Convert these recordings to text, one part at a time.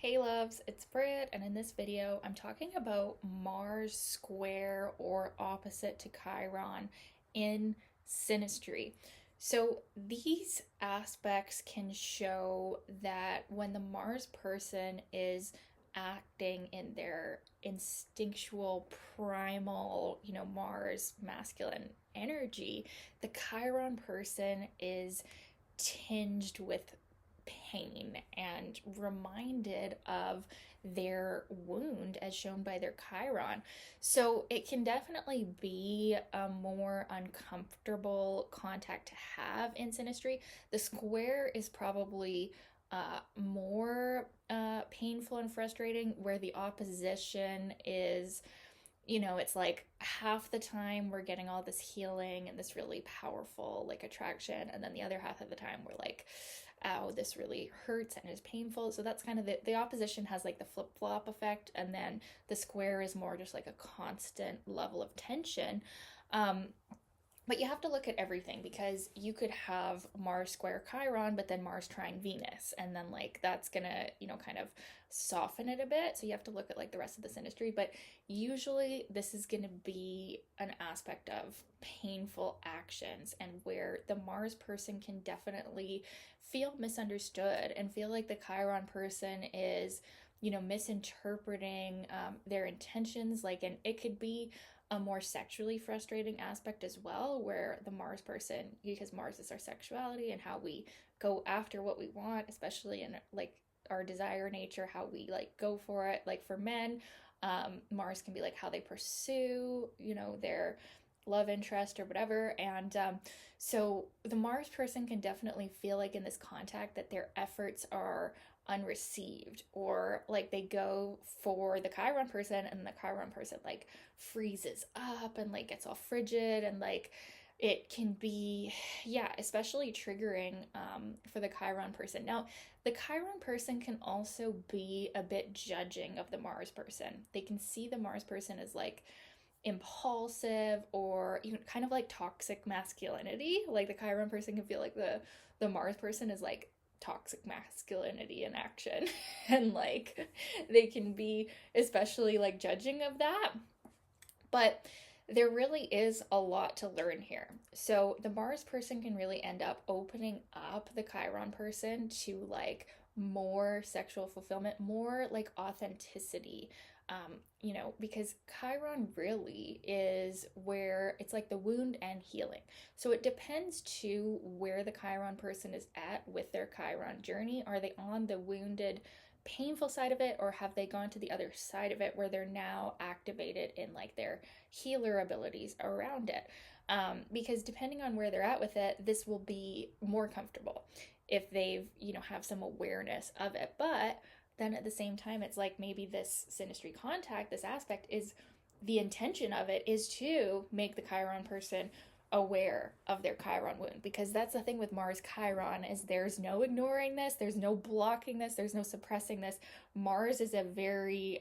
Hey loves, it's Brit, and in this video I'm talking about Mars square or opposite to Chiron in Synastry. So these aspects can show that when the Mars person is acting in their instinctual, primal, Mars masculine energy, the Chiron person is tinged with pain and reminded of their wound as shown by their Chiron. So it can definitely be a more uncomfortable contact to have in Synastry. The square is probably more painful and frustrating, where the opposition is, it's like half the time we're getting all this healing and this really powerful like attraction, and then the other half of the time we're like, ow, this really hurts and is painful. So that's kind of the opposition has like the flip-flop effect, and then the square is more just like a constant level of tension. um but you have to look at everything, because you could have Mars square Chiron, but then Mars trine Venus, and then like that's gonna, kind of soften it a bit. So you have to look at like the rest of the synastry. But usually this is gonna be an aspect of painful actions, and where the Mars person can definitely feel misunderstood and feel like the Chiron person is, misinterpreting their intentions. Like, and it could be a more sexually frustrating aspect as well, where the Mars person, because Mars is our sexuality and how we go after what we want, especially in like our desire nature, how we like go for it. Like for men, Mars can be like how they pursue, their love interest or whatever. And so the Mars person can definitely feel like in this contact that their efforts are unreceived, or like they go for the Chiron person and the Chiron person like freezes up and like gets all frigid, and like it can be, yeah, especially triggering for the Chiron person. Now, the Chiron person can also be a bit judging of the Mars person. They can see the Mars person as like impulsive, or even kind of like toxic masculinity. Like the Chiron person can feel like the Mars person is like toxic masculinity in action and like they can be especially like judging of that. But there really is a lot to learn here. So the Mars person can really end up opening up the Chiron person to like more sexual fulfillment, more like authenticity. Because Chiron really is where it's like the wound and healing. So it depends to where the Chiron person is at with their Chiron journey. Are they on the wounded, painful side of it, or have they gone to the other side of it where they're now activated in like their healer abilities around it? Because depending on where they're at with it, this will be more comfortable if they've, have some awareness of it. But then at the same time, it's like maybe this synastry contact, this aspect is, the intention of it is to make the Chiron person aware of their Chiron wound, because that's the thing with Mars Chiron, is there's no ignoring this, there's no blocking this, there's no suppressing this. Mars is a very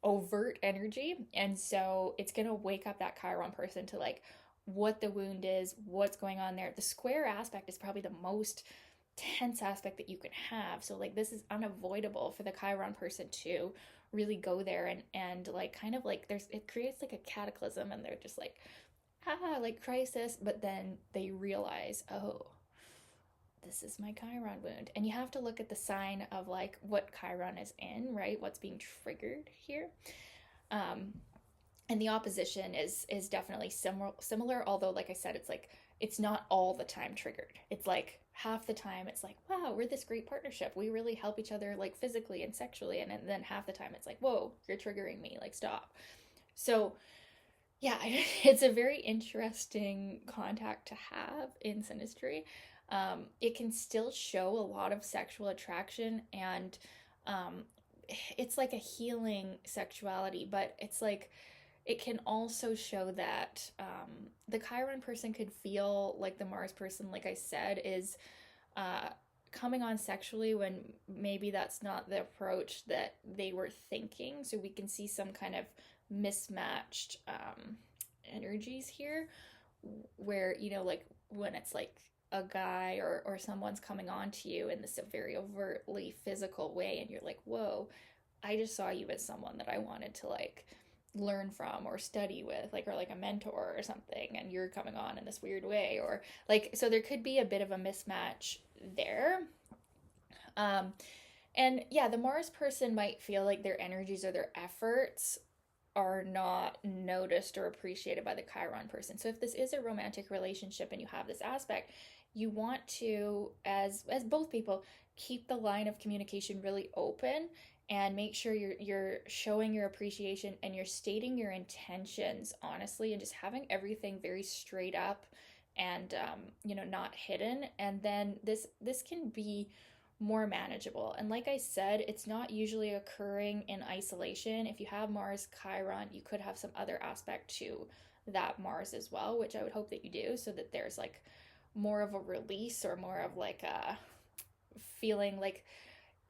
overt energy, and so it's gonna wake up that Chiron person to like what the wound is, what's going on there. The square aspect is probably the most tense aspect that you can have. So like this is unavoidable for the Chiron person to really go there, and like kind of like there's, it creates like a cataclysm, and they're just like, like crisis, but then they realize, oh, this is my Chiron wound. And you have to look at the sign of like what Chiron is in, right? What's being triggered here. Um, and the opposition is definitely similar, although like I said, it's like it's not all the time triggered. It's like half the time it's like, wow, we're this great partnership, we really help each other like physically and sexually, and then half the time it's like, whoa, you're triggering me, like stop. So yeah, it's a very interesting contact to have in synastry. It can still show a lot of sexual attraction, and um, it's like a healing sexuality, but it's like it can also show that the Chiron person could feel like the Mars person, like I said, is uh, coming on sexually when maybe that's not the approach that they were thinking. So we can see some kind of mismatched energies here, where, like when it's like a guy or someone's coming on to you in this very overtly physical way, and you're like, whoa, I just saw you as someone that I wanted to like learn from or study with, like, or like a mentor or something, and you're coming on in this weird way, or like, so there could be a bit of a mismatch there. um and yeah, the Mars person might feel like their energies or their efforts are not noticed or appreciated by the Chiron person. So if this is a romantic relationship and you have this aspect, you want to, as both people, keep the line of communication really open and make sure you're showing your appreciation and you're stating your intentions honestly, and just having everything very straight up and not hidden. And then this can be more manageable. And like I said, it's not usually occurring in isolation. If you have Mars Chiron, you could have some other aspect to that Mars as well, which I would hope that you do, so that there's like more of a release or more of like a feeling like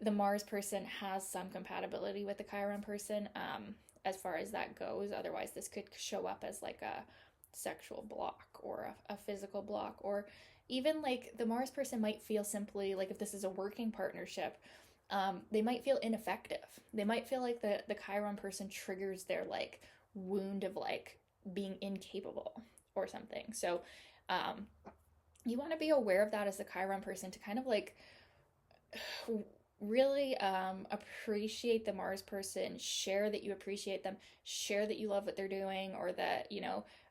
the Mars person has some compatibility with the Chiron person, as far as that goes. Otherwise, this could show up as like a sexual block or a physical block, or even like the Mars person might feel simply like, if this is a working partnership, they might feel ineffective. They might feel like the Chiron person triggers their like wound of like being incapable or something. So um, you want to be aware of that as the Chiron person, to kind of like really appreciate the Mars person, share that you appreciate them, share that you love what they're doing, or that,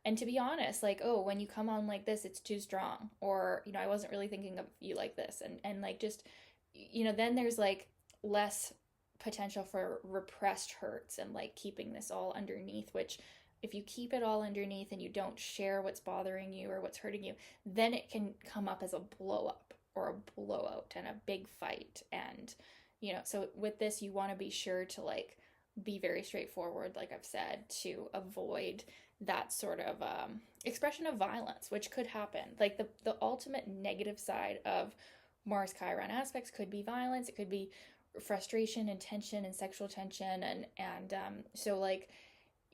and to be honest, like, oh, when you come on like this, it's too strong, or, I wasn't really thinking of you like this. And like, just, then there's like less potential for repressed hurts and like keeping this all underneath, which if you keep it all underneath and you don't share what's bothering you or what's hurting you, then it can come up as a blow up or a blowout and a big fight. And so with this, you want to be sure to like be very straightforward, like I've said, to avoid that sort of expression of violence, which could happen. Like the ultimate negative side of Mars Chiron aspects could be violence. It could be frustration and tension and sexual tension, and so like,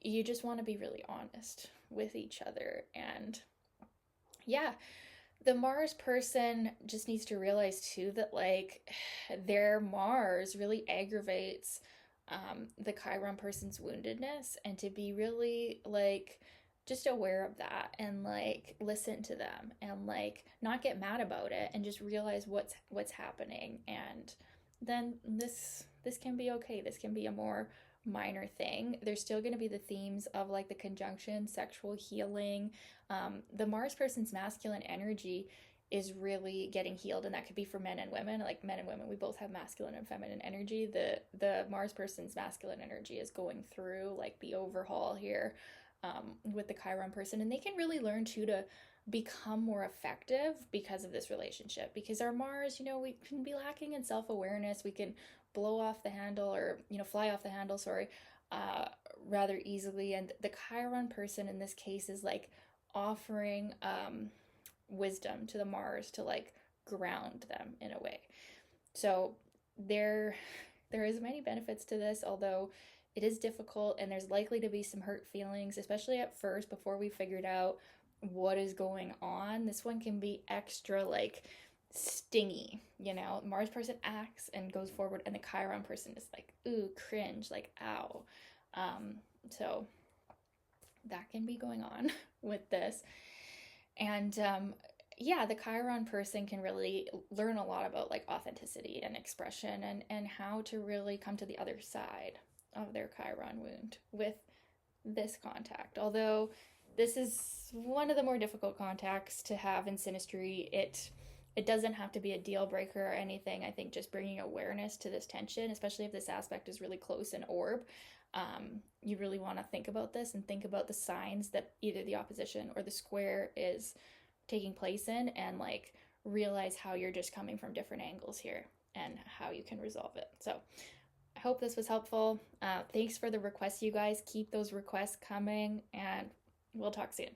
you just want to be really honest with each other. And yeah, the Mars person just needs to realize too that like their Mars really aggravates the Chiron person's woundedness, and to be really like just aware of that, and like listen to them, and like not get mad about it, and just realize what's happening. And then this can be okay. This can be a more minor thing. There's still going to be the themes of like the conjunction, sexual healing. The Mars person's masculine energy is really getting healed, and that could be for men and women. Like men and women, we both have masculine and feminine energy. The Mars person's masculine energy is going through like the overhaul here, with the Chiron person, and they can really learn too to become more effective because of this relationship. Because our Mars, we can be lacking in self-awareness. We can blow off the handle, or fly off the handle, sorry, rather easily. And the Chiron person in this case is like offering wisdom to the Mars to like ground them in a way. So there is many benefits to this, although it is difficult, and there's likely to be some hurt feelings, especially at first before we figured out what is going on. This one can be extra like stingy. Mars person acts and goes forward, and the Chiron person is like, ooh, cringe, like, ow. So that can be going on with this. And yeah, the Chiron person can really learn a lot about like authenticity and expression, and how to really come to the other side of their Chiron wound with this contact. Although this is one of the more difficult contacts to have in Synastry, it doesn't have to be a deal breaker or anything. I think just bringing awareness to this tension, especially if this aspect is really close in orb, you really want to think about this and think about the signs that either the opposition or the square is taking place in, and like realize how you're just coming from different angles here and how you can resolve it. So I hope this was helpful. Thanks for the requests, you guys. Keep those requests coming, and we'll talk soon.